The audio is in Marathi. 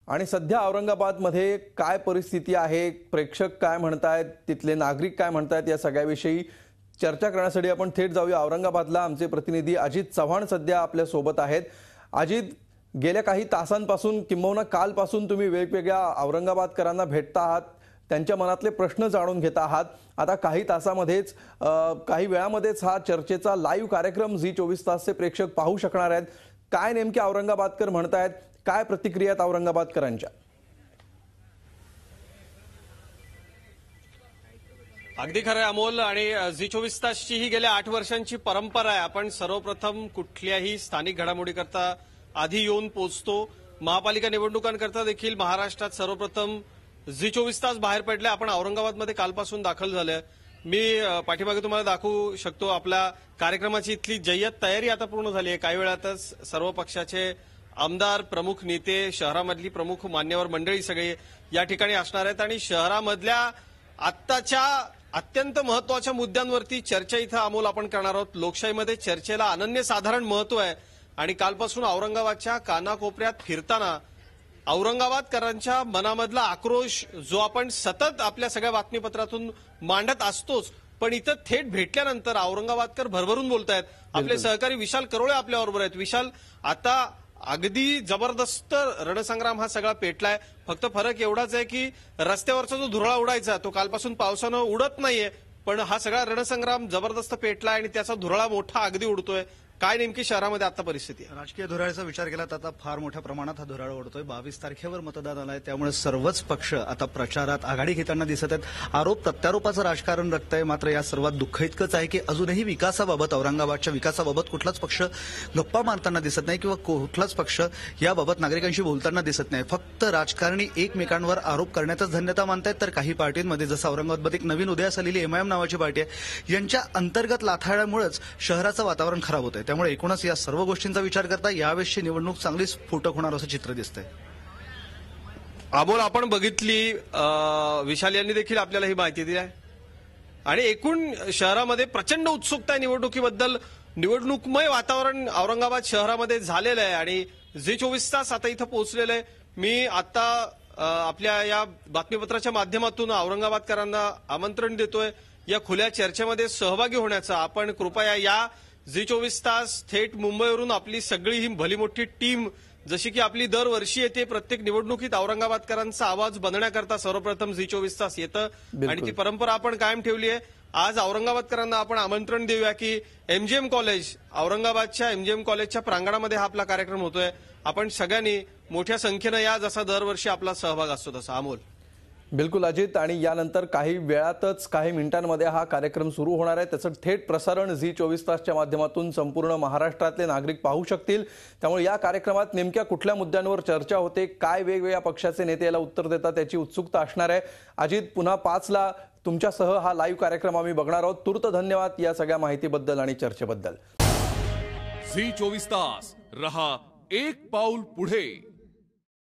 आणि सध्या औरंगाबादमध्ये काय परिस्थिती आहे, प्रेक्षक काय म्हणतायत, तिथले नागरिक काय म्हणतायत, या सगळ्याविषयी चर्चा करण्यासाठी आपण थेट जाऊया औरंगाबादला। आमचे प्रतिनिधी अजित चव्हाण सध्या आपल्या सोबत आहेत। अजित, गेल्या काही तासांपासून किंबहुना कालपासून तुम्ही वेगवेगळ्या औरंगाबादकरांना भेटता आहात, त्यांच्या मनातले प्रश्न जाणून घेता आहात। आता काही तासामध्येच काही वेळामध्येच हा चर्चेचा लाईव्ह कार्यक्रम झी24 तासचे प्रेक्षक पाहू शकणार आहेत। काय नेमके औरंगाबादकर म्हणतायत, काय प्रतिक्रिया आहेत औरंगाबादकरांच्या? अगदी खरं आहे अमोल, आणि झी24 तासची ही गेल्या 8 वर्षांची परंपरा आहे। आपण सर्वप्रथम कुठल्याही स्थानिक घडामोडीकरता आधी येऊन पोहोचतो। महापालिका निवडणुकांकरता देखील महाराष्ट्रात सर्वप्रथम झी24 तास बाहेर पडले। आपण औरंगाबादमध्ये कालपासून दाखल झाले। मी पाठीमागे तुम्हाला दाखवू शकतो आपल्या कार्यक्रमाची इथली जय्यत तयारी आता पूर्ण झाली आहे। काही वेळातच सर्व पक्षाचे आमदार, प्रमुख नेते, शहरामधली प्रमुख मान्यवर मंडळी सगळे या ठिकाणी असणार आहेत आणि शहरामधल्या आत्ताच्या अत्यंत महत्वाच्या मुद्द्यांवरती चर्चा इथं अमोल आपण करणार आहोत। लोकशाहीमध्ये चर्चेला अनन्यसाधारण महत्व आहे आणि कालपासून औरंगाबादच्या कानाकोपऱ्यात फिरताना औरंगाबादकरांच्या मनामधला आक्रोश जो आपण सतत आपल्या सगळ्या बातमीपत्रातून मांडत असतोच, पण इथं थेट भेटल्यानंतर औरंगाबादकर भरभरून बोलतायत। आपले सहकारी विशाल करोळे आपल्याबरोबर आहेत। विशाल, आता अगदी जबरदस्त रणसंग्राम हा सगळा पेटलाय। फक्त फरक एवढाच आहे की रस्त्यावरचा जो धुरळा उडायचा तो कालपासून पावसानं उडत नाहीये, पण हा सगळा रणसंग्राम जबरदस्त पेटलाय आणि त्याचा धुरळा मोठा अगदी उडतोय। काय नेमकी शहरामध्ये आता परिस्थिती आहे? राजकीय धुराळ्याचा विचार केला तर आता फार मोठ्या प्रमाणात हा धुराळ उडतोय। 22 तारखेवर मतदान आलंय, त्यामुळे सर्वच पक्ष आता प्रचारात आघाडी घेताना दिसत आहेत। आरोप प्रत्यारोपाचं राजकारण रंगतंय। मात्र या सर्वात दुःख इतकंच आहे की अजूनही विकासाबाबत, औरंगाबादच्या विकासाबाबत कुठलाच पक्ष गप्पा मारताना दिसत नाही किंवा कुठलाच पक्ष याबाबत नागरिकांशी बोलताना दिसत नाही। फक्त राजकारणी एकमेकांवर आरोप करण्याचाच धन्यता मानतायत, तर काही पार्टींमध्ये जसं औरंगाबादमध्ये एक नवीन उदयास आलेली MIM नावाची पार्टी आहे, यांच्या अंतर्गत लाथाळ्यामुळेच शहराचं वातावरण खराब होतंय। त्यामुळे एकूणच या सर्व गोष्टींचा विचार करता यावेळेसची निवडणूक चांगलीच स्फोटक होणार असं चित्र दिसतंय। अमोल, आपण बघितली, विशाल यांनी देखील आपल्याला ही माहिती दिली आहे आणि एकूण शहरामध्ये प्रचंड उत्सुकता आहे निवडणुकीबद्दल। निवडणूकमय वातावरण औरंगाबाद शहरामध्ये झालेलं आहे आणि झी24 तास आता इथं पोहोचलेलं आहे। मी आता आपल्या या बातमीपत्राच्या माध्यमातून औरंगाबादकरांना आमंत्रण देतोय या खुल्या चर्चेमध्ये सहभागी होण्याचं। आपण कृपया या झी24 तास थेट मुंबईवरून आपली सगळी ही भली मोठी टीम, जशी की आपली दरवर्षी येते प्रत्येक निवडणुकीत औरंगाबादकरांचा आवाज बनण्याकरता सर्वप्रथम झी24 तास येतं आणि ती परंपरा आपण कायम ठेवली आहे। आज औरंगाबादकरांना आपण आमंत्रण देऊया की MGM कॉलेज, औरंगाबादच्या MGM कॉलेजच्या प्रांगणामध्ये हा आपला कार्यक्रम होतोय। आपण सगळ्यांनी मोठ्या संख्येनं या, जसा दरवर्षी आपला सहभाग असतो तसा। अमोल, बिलकुल अजित, आणि यानंतर काही वेळातच, काही मिनिटांमध्ये हा कार्यक्रम सुरू होणार आहे। त्याचं थेट प्रसारण झी24 तासच्या माध्यमातून संपूर्ण महाराष्ट्रातले नागरिक पाहू शकतील। त्यामुळे या कार्यक्रमात नेमक्या कुठल्या मुद्द्यांवर चर्चा होते, काय वेगवेगळ्या पक्षाचे नेते याला उत्तर देतात, त्याची उत्सुकता असणार आहे। अजित, पुन्हा 5ला तुमच्यासह हा लाईव्ह कार्यक्रम आम्ही बघणार आहोत। तुर्त धन्यवाद या सगळ्या माहितीबद्दल आणि चर्चेबद्दल। झी24 तास, रहा एक पाऊल पुढे।